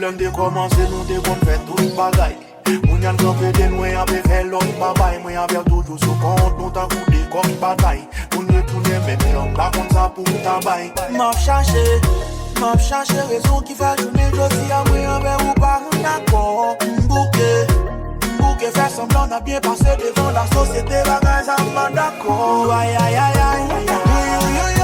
l'un de commencer, nous devons faire tout bagaille. Moun yan campé de nous avec fait l'autre babaye. Moi avec toujours sous compte, nous t'en coudé comme bataille. Moun retourner même l'homme, pas comme ça pour tabaye. M'a cherché raison qui va jouer journée à moi avec ou pas d'accord. M'bouquet faire semblant n'a bien passé devant la société, bagaille ça m'a d'accord. Aïe aïe aïe aïe aïe aïe.